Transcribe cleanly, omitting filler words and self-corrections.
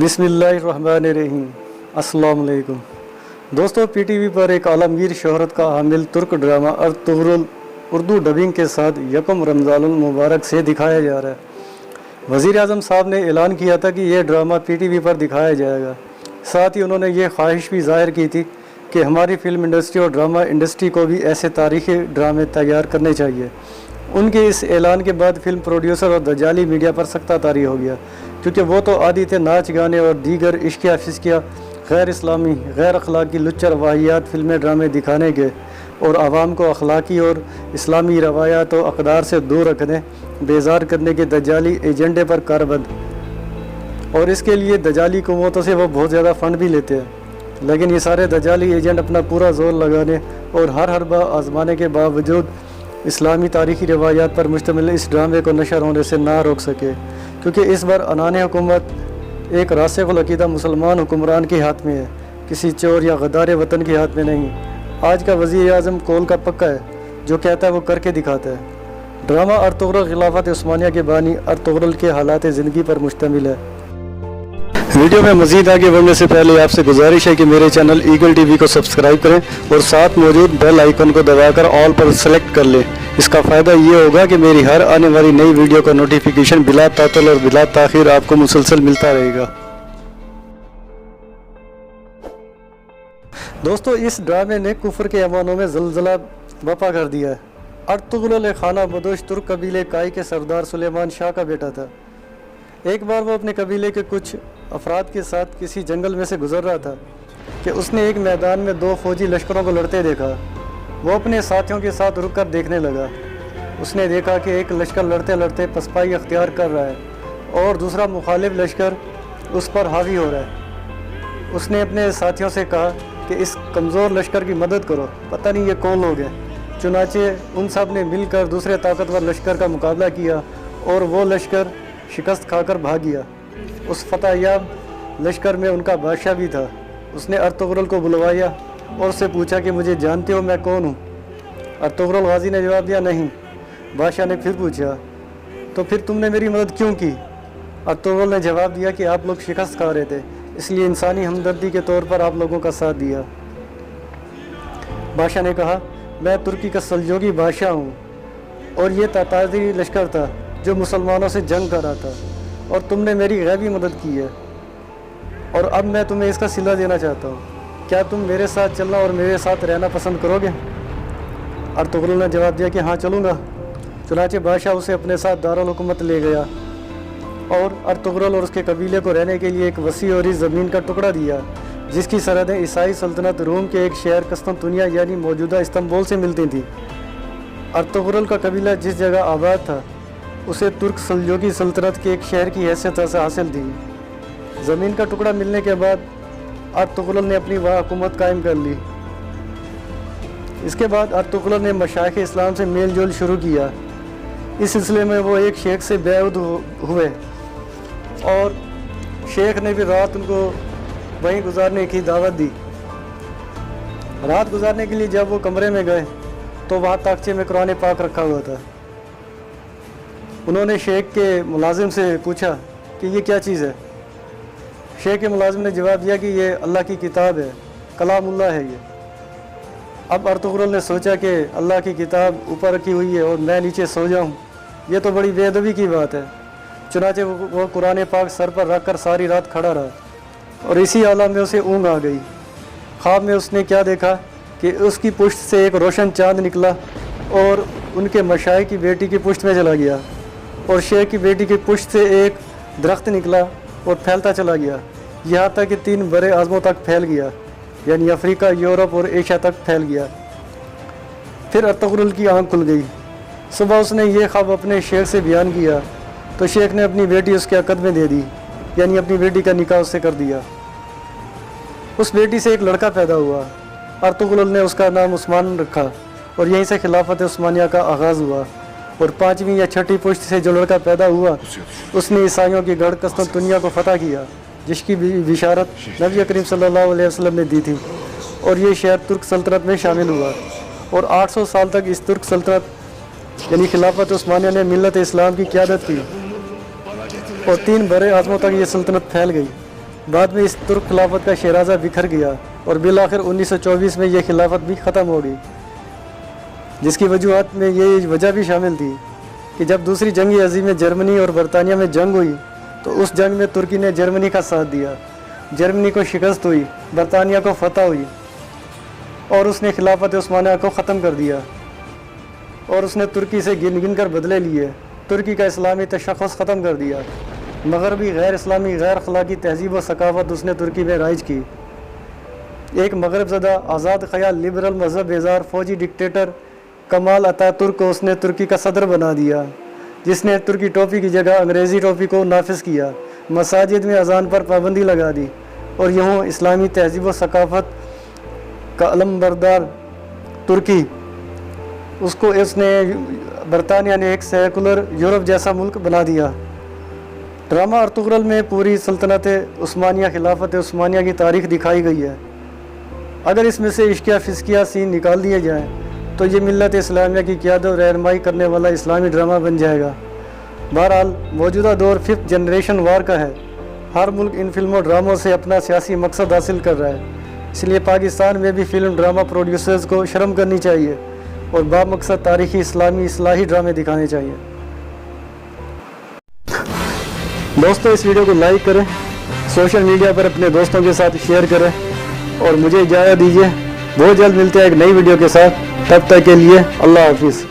बिस्मिल्लाहिर्रहमानिर्रहीम। अस्सलाम वालेकुम दोस्तों, PTV पर एक आलमगीर शोहरत का हामिल तुर्क ड्रामा अर्तुगरुल उर्दू डबिंग के साथ यकम रमज़ानुल मुबारक से दिखाया जा रहा है। वज़ीर आज़म साहब ने ऐलान किया था कि यह ड्रामा PTV पर दिखाया जाएगा। साथ ही उन्होंने ये ख्वाहिश भी ज़ाहिर की थी कि हमारी फ़िल्म इंडस्ट्री और ड्रामा इंडस्ट्री को भी ऐसे तारीख़ी ड्रामे तैयार करने चाहिए। उनके इस ऐलान के बाद फिल्म प्रोड्यूसर और दजाली मीडिया पर सख्ता तारी हो गया, क्योंकि वो तो आदी थे नाच गाने और दीगर इश्किया फिस्किया गैर इस्लामी गैर अखलाकी लुच्चर वाहियात फिल्में ड्रामे दिखाने के और आवाम को अखलाकी और इस्लामी रवायात और अक़दार से दूर रखने बेजार करने के दजाली एजेंडे पर कारबंद। और इसके लिए दजाली कुव्वतों से वो बहुत ज़्यादा फ़ंड भी लेते हैं, लेकिन ये सारे दजाली एजेंट अपना पूरा जोर लगाने और हर हरबा आजमाने के बावजूद इस्लामी तारीख़ी रवायात पर मुश्तमिल इस ड्रामे को नशर होने से ना रोक सके, क्योंकि इस बार अनाने हुकूमत एक रासिख़ुल अक़ीदा मुसलमान हुक्मरान के हाथ में है, किसी चोर या गद्दार वतन के हाथ में नहीं। आज का वज़ीर आज़म कौल का पक्का है, जो कहता है वो करके दिखाता है। ड्रामा अर्तुगरुल खिलाफत उस्मानिया के बानी अर्तुगरुल के हालात ज़िंदगी पर मुश्तमिल है। वीडियो में मज़ीद आगे बढ़ने से पहले आपसे गुजारिश है कि मेरे चैनल ईगल TV को सब्सक्राइब करें और साथ मौजूद बेल आइकन को दबाकर ऑल पर सेलेक्ट कर लें। इसका फ़ायदा ये होगा कि मेरी हर आने वाली नई वीडियो का नोटिफिकेशन बिला तातुल और बिला ताख़ीर आपको मुसलसल मिलता रहेगा। दोस्तों, इस ड्रामे ने कुफर के अमानों में ज़लज़ला बपा कर दिया है। अर्तुगरुल खाना बदोश तुर्क कबीले काई के सरदार सुलेमान शाह का बेटा था। एक बार वो अपने कबीले के कुछ अफराद के साथ किसी जंगल में से गुजर रहा था कि उसने एक मैदान में दो फौजी लश्करों को लड़ते देखा। वो अपने साथियों के साथ रुक कर देखने लगा। उसने देखा कि एक लश्कर लड़ते लड़ते पसपाई अख्तियार कर रहा है और दूसरा मुखालिफ लश्कर उस पर हावी हो रहा है। उसने अपने साथियों से कहा कि इस कमज़ोर लश्कर की मदद करो, पता नहीं ये कौन लोग हैं। चुनाचे उन सब ने मिलकर दूसरे ताकतवर लश्कर का मुकाबला किया और वो लश्कर शिकस्त खाकर भाग गया। उस फतहयाब लश्कर में उनका बादशाह भी था। उसने अर्तुगरुल को बुलवाया और उससे पूछा कि मुझे जानते हो मैं कौन हूँ? अर्तुगरुल गाजी ने जवाब दिया नहीं। बादशाह ने फिर पूछा तो फिर तुमने मेरी मदद क्यों की? अर्तुगरुल ने जवाब दिया कि आप लोग शिकस्त खा रहे थे, इसलिए इंसानी हमदर्दी के तौर पर आप लोगों का साथ दिया। बादशाह ने कहा मैं तुर्की का सल्जोगी बादशाह हूँ और ये तातारी लश्कर था जो मुसलमानों से जंग कर रहा था और तुमने मेरी गैबी मदद की है और अब मैं तुम्हें इसका सिला देना चाहता हूँ। क्या तुम मेरे साथ चलना और मेरे साथ रहना पसंद करोगे? अर्तुगरुल ने जवाब दिया कि हाँ चलूँगा। चुनाचे बादशाह उसे अपने साथ दारुल हुकूमत ले गया और अर्तुगरुल और उसके कबीले को रहने के लिए एक वसी और ज़मीन का टुकड़ा दिया, जिसकी सरहदें ईसाई सल्तनत रोम के एक शहर कस्तंतुनिया यानी मौजूदा इस्तांबुल से मिलती थी। अर्तुगरुल का कबीला जिस जगह आबाद था उसे तुर्क सल्जोगी सल्तनत के एक शहर की हैसियत से हासिल थी। ज़मीन का टुकड़ा मिलने के बाद अर्तुगरुल ने अपनी वहाँ हुकूमत कायम कर ली। इसके बाद अर्तुगरुल ने मशाइख इस्लाम से मेल जोल शुरू किया। इस सिलसिले में वो एक शेख से बैउद हुए और शेख ने भी रात उनको वहीं गुजारने की दावत दी। रात गुजारने के लिए जब वो कमरे में गए तो वहाँ ताकचे में कुरान पाक रखा हुआ था। उन्होंने शेख के मुलाजिम से पूछा कि ये क्या चीज़ है? शेख के मुलाजिम ने जवाब दिया कि ये अल्लाह की किताब है, कलामुल्लाह है ये। अब अर्तुगरुल ने सोचा कि अल्लाह की किताब ऊपर रखी हुई है और मैं नीचे सो जाऊँ, ये तो बड़ी बेअदबी की बात है। चुनाचे वो कुरान पाक सर पर रख कर सारी रात खड़ा रहा और इसी आलम में उसे ऊँघ आ गई। ख्वाब में उसने क्या देखा कि उसकी पुश्त से एक रोशन चाँद निकला और उनके मशाइख की बेटी की पुश्त में चला गया और शेख की बेटी की पुश्त से एक दरख्त निकला और फैलता चला गया, यहाँ तक कि 3 बड़े आज़मों तक फैल गया, यानी अफ्रीका, यूरोप और एशिया तक फैल गया। फिर अर्तुगरुल की आँख खुल गई। सुबह उसने ये ख्वाब अपने शेख से बयान किया तो शेख ने अपनी बेटी उसके अक़द में दे दी, यानी अपनी बेटी का निकाह उससे कर दिया। उस बेटी से एक लड़का पैदा हुआ। अर्तुगरुल ने उसका नाम उस्मान रखा और यहीं से खिलाफत उस्मानिया का आगाज़ हुआ। और 5वीं या 6ठी पुश्त से जो लड़का पैदा हुआ उसने ईसाइयों की गढ़ कस्तंतुनिया को फ़तह किया, जिसकी बिशारत नबी करीम सल्लल्लाहु अलैहि वसल्लम ने दी थी और ये शहर तुर्क सल्तनत में शामिल हुआ। और 800 साल तक इस तुर्क सल्तनत यानी खिलाफत उस्मानिया ने मिल्लत इस्लाम की क़यादत की और 3 बड़े आज़मों तक ये सल्तनत फैल गई। بعد میں اس ترک خلافت کا شیرازہ بکھر گیا اور بالآخر 1924 میں یہ خلافت بھی ختم ہو گئی، جس کی وجوہات میں یہ وجہ بھی شامل تھی کہ جب دوسری جنگ عظیم میں جرمنی اور برطانیہ میں جنگ ہوئی تو اس جنگ میں ترکی نے جرمنی کا ساتھ دیا، جرمنی کو شکست ہوئی، برطانیہ کو فتح ہوئی اور اس نے خلافت عثمانیہ کو ختم کر دیا اور اس نے ترکی سے گن گن کر بدلے لیے، ترکی کا اسلامی تشخص ختم کر دیا، مغربی غیر اسلامی غیر اخلاقی تہذیب و ثقافت اس نے ترکی میں رائج کی۔ ایک مغرب زدہ آزاد خیال لبرل مذہب بیزار فوجی ڈکٹیٹر کمال اتا ترک کو اس نے ترکی کا صدر بنا دیا، جس نے ترکی ٹوپی کی جگہ انگریزی ٹوپی کو نافذ کیا، مساجد میں اذان پر پابندی لگا دی اور یوں اسلامی تہذیب و ثقافت کا علم بردار ترکی اس نے برطانیہ نے ایک سیکولر یورپ جیسا ملک بنا دیا۔ ڈرامہ ارطغرل میں پوری سلطنت عثمانیہ خلافت عثمانیہ کی تاریخ دکھائی گئی ہے۔ اگر اس میں سے عشقیہ فسقیہ سین نکال دیے جائیں تو یہ ملت اسلامیہ کی قیادت و رہنمائی کرنے والا اسلامی ڈرامہ بن جائے گا۔ بہرحال موجودہ دور 5th جنریشن وار کا ہے، ہر ملک ان فلموں ڈراموں سے اپنا سیاسی مقصد حاصل کر رہا ہے، اس لیے پاکستان میں بھی فلم ڈرامہ پروڈیوسرز کو شرم کرنی چاہیے اور بامقصد تاریخی اسلامی اصلاحی ڈرامے دکھانے چاہیے۔ دوستو اس ویڈیو کو لائک کریں، سوشل میڈیا پر اپنے دوستوں کے ساتھ شیئر کریں اور مجھے اجازت دیجیے، بہت جلد ملتے ہیں ایک نئی ویڈیو کے ساتھ، تب تک کے لیے اللہ حافظ۔